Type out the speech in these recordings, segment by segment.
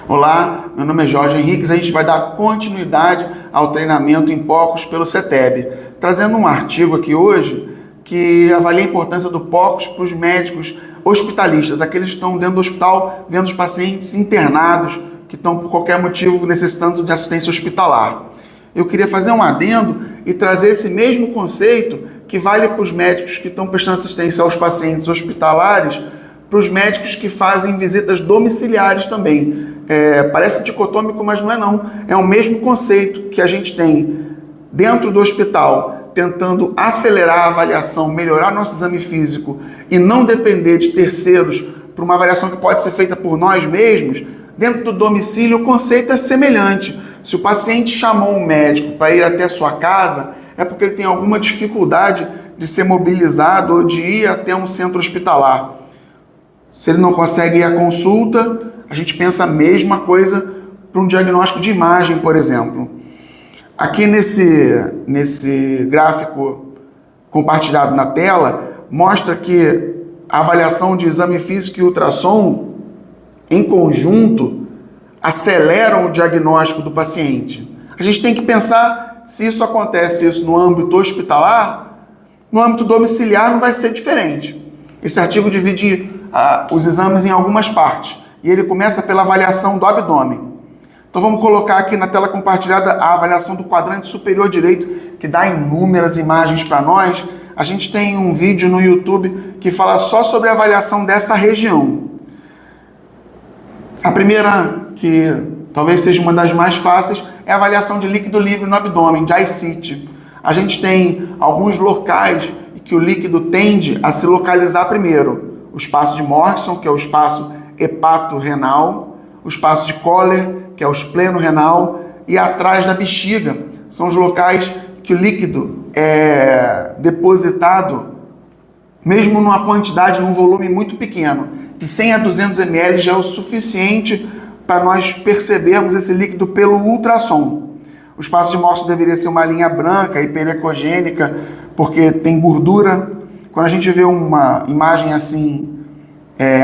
Olá, meu nome é Jorge Henriques, a gente vai dar continuidade ao treinamento em POCUS pelo CETEB, trazendo um artigo aqui hoje que avalia a importância do POCUS para os médicos hospitalistas, aqueles que estão dentro do hospital vendo os pacientes internados que estão por qualquer motivo necessitando de assistência hospitalar. Eu queria fazer um adendo e trazer esse mesmo conceito que vale para os médicos que estão prestando assistência aos pacientes hospitalares, para os médicos que fazem visitas domiciliares também. Parece dicotômico, mas não é não. É o mesmo conceito que a gente tem dentro do hospital, tentando acelerar a avaliação, melhorar nosso exame físico e não depender de terceiros para uma avaliação que pode ser feita por nós mesmos. Dentro do domicílio, o conceito é semelhante. Se o paciente chamou um médico para ir até sua casa, é porque ele tem alguma dificuldade de ser mobilizado ou de ir até um centro hospitalar. Se ele não consegue ir à consulta, a gente pensa a mesma coisa para um diagnóstico de imagem, por exemplo. Aqui nesse gráfico compartilhado na tela, mostra que a avaliação de exame físico e ultrassom, em conjunto, aceleram o diagnóstico do paciente. A gente tem que pensar se isso acontece no âmbito hospitalar, no âmbito domiciliar não vai ser diferente. Esse artigo divide os exames em algumas partes e ele começa pela avaliação do abdômen. Então vamos colocar aqui na tela compartilhada a avaliação do quadrante superior direito, que dá inúmeras imagens para nós. A gente tem um vídeo no YouTube que fala só sobre a avaliação dessa região. A primeira, que talvez seja uma das mais fáceis, é a avaliação de líquido livre no abdômen, de ascite. A gente tem alguns locais que o líquido tende a se localizar primeiro. O espaço de Morrison, que é o espaço hepato-renal, o espaço de Kohler, que é o espleno-renal, e atrás da bexiga. São os locais que o líquido é depositado, mesmo numa quantidade, num volume muito pequeno. De 100 a 200 ml já é o suficiente para nós percebermos esse líquido pelo ultrassom. O espaço de Morrison deveria ser uma linha branca, hiperecogênica, porque tem gordura. Quando a gente vê uma imagem assim,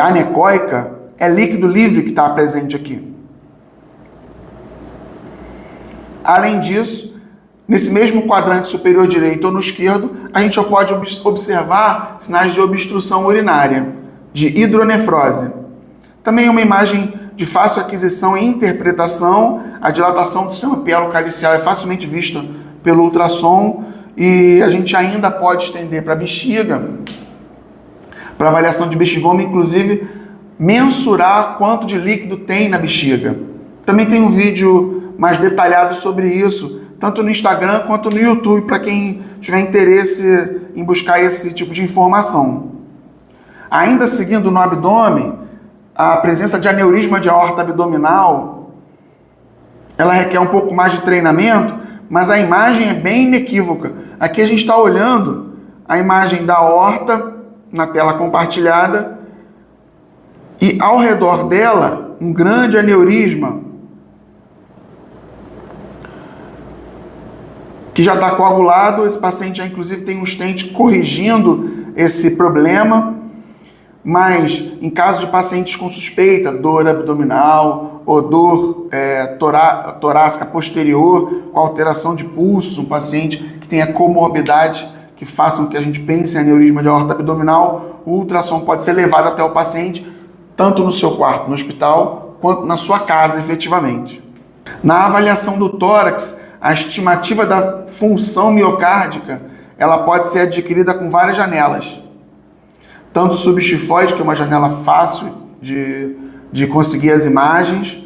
anecoica, é líquido livre que está presente aqui. Além disso, nesse mesmo quadrante superior direito ou no esquerdo, a gente já pode observar sinais de obstrução urinária, de hidronefrose. Também é uma imagem de fácil aquisição e interpretação. A dilatação do sistema pielo-calicial é facilmente vista pelo ultrassom e a gente ainda pode estender para a bexiga, para avaliação de bexigoma, inclusive mensurar quanto de líquido tem na bexiga. Também tem um vídeo mais detalhado sobre isso, tanto no Instagram quanto no YouTube, para quem tiver interesse em buscar esse tipo de informação. Ainda seguindo no abdômen, a presença de aneurisma de aorta abdominal, ela requer um pouco mais de treinamento, mas a imagem é bem inequívoca. Aqui a gente está olhando a imagem da aorta na tela compartilhada e ao redor dela um grande aneurisma que já está coagulado. Esse paciente já inclusive tem um stent corrigindo esse problema. Mas, em caso de pacientes com suspeita, dor abdominal ou dor torácica posterior, com alteração de pulso, um paciente que tenha comorbidades que façam que a gente pense em aneurisma de aorta abdominal, o ultrassom pode ser levado até o paciente, tanto no seu quarto, no hospital, quanto na sua casa, efetivamente. Na avaliação do tórax, a estimativa da função miocárdica, ela pode ser adquirida com várias janelas. Tanto subxifoide, que é uma janela fácil de conseguir as imagens,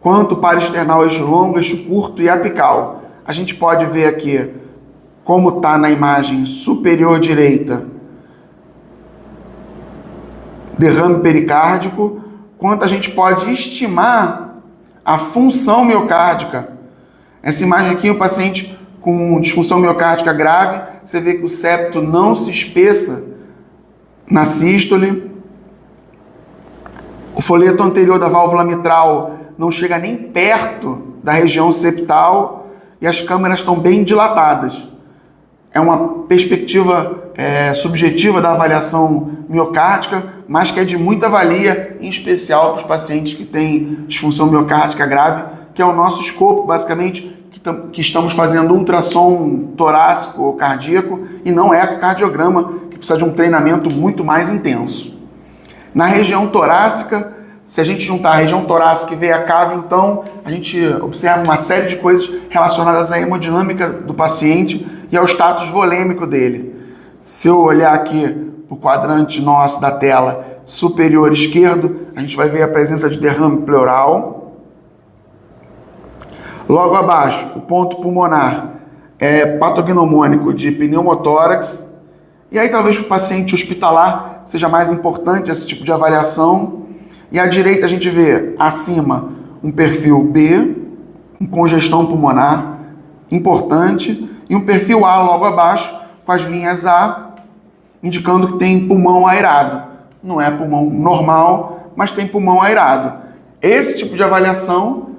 quanto parasternal, eixo longo, eixo curto e apical. A gente pode ver aqui, como está na imagem superior direita, derrame pericárdico, quanto a gente pode estimar a função miocárdica. Essa imagem aqui, o paciente com disfunção miocárdica grave, você vê que o septo não se espessa na sístole, o folheto anterior da válvula mitral não chega nem perto da região septal e as câmeras estão bem dilatadas. É uma perspectiva subjetiva da avaliação miocárdica, mas que é de muita valia, em especial para os pacientes que têm disfunção miocárdica grave, que é o nosso escopo, basicamente, que estamos fazendo ultrassom torácico ou cardíaco e não ecocardiograma, que precisa de um treinamento muito mais intenso. Na região torácica, se a gente juntar a região torácica e veia cava, então a gente observa uma série de coisas relacionadas à hemodinâmica do paciente e ao status volêmico dele. Se eu olhar aqui para o quadrante nosso da tela superior esquerdo, a gente vai ver a presença de derrame pleural. Logo abaixo, o ponto pulmonar é patognomônico de pneumotórax. E aí talvez para o paciente hospitalar seja mais importante esse tipo de avaliação. E à direita a gente vê acima um perfil B, com congestão pulmonar importante, e um perfil A logo abaixo, com as linhas A, indicando que tem pulmão aerado. Não é pulmão normal, mas tem pulmão aerado. Esse tipo de avaliação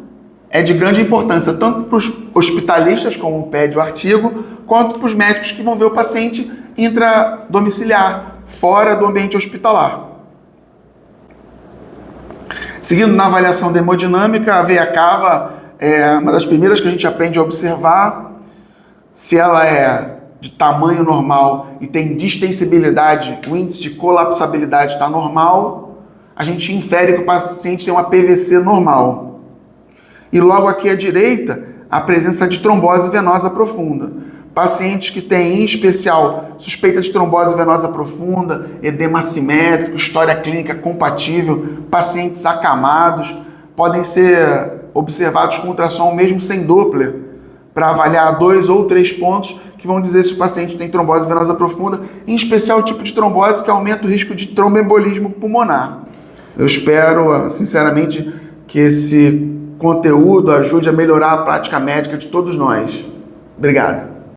é de grande importância, tanto para os hospitalistas, como pede o artigo, quanto para os médicos que vão ver o paciente intradomiciliar, fora do ambiente hospitalar. Seguindo na avaliação da hemodinâmica, a veia cava é uma das primeiras que a gente aprende a observar. Se ela é de tamanho normal e tem distensibilidade, o índice de colapsabilidade está normal, a gente infere que o paciente tem uma PVC normal. E logo aqui à direita, a presença de trombose venosa profunda. Pacientes que têm, em especial, suspeita de trombose venosa profunda, edema assimétrico, história clínica compatível, pacientes acamados, podem ser observados com ultrassom mesmo sem Doppler, para avaliar 2 ou 3 pontos que vão dizer se o paciente tem trombose venosa profunda, em especial o tipo de trombose que aumenta o risco de tromboembolismo pulmonar. Eu espero, sinceramente, que esse conteúdo ajude a melhorar a prática médica de todos nós. Obrigado.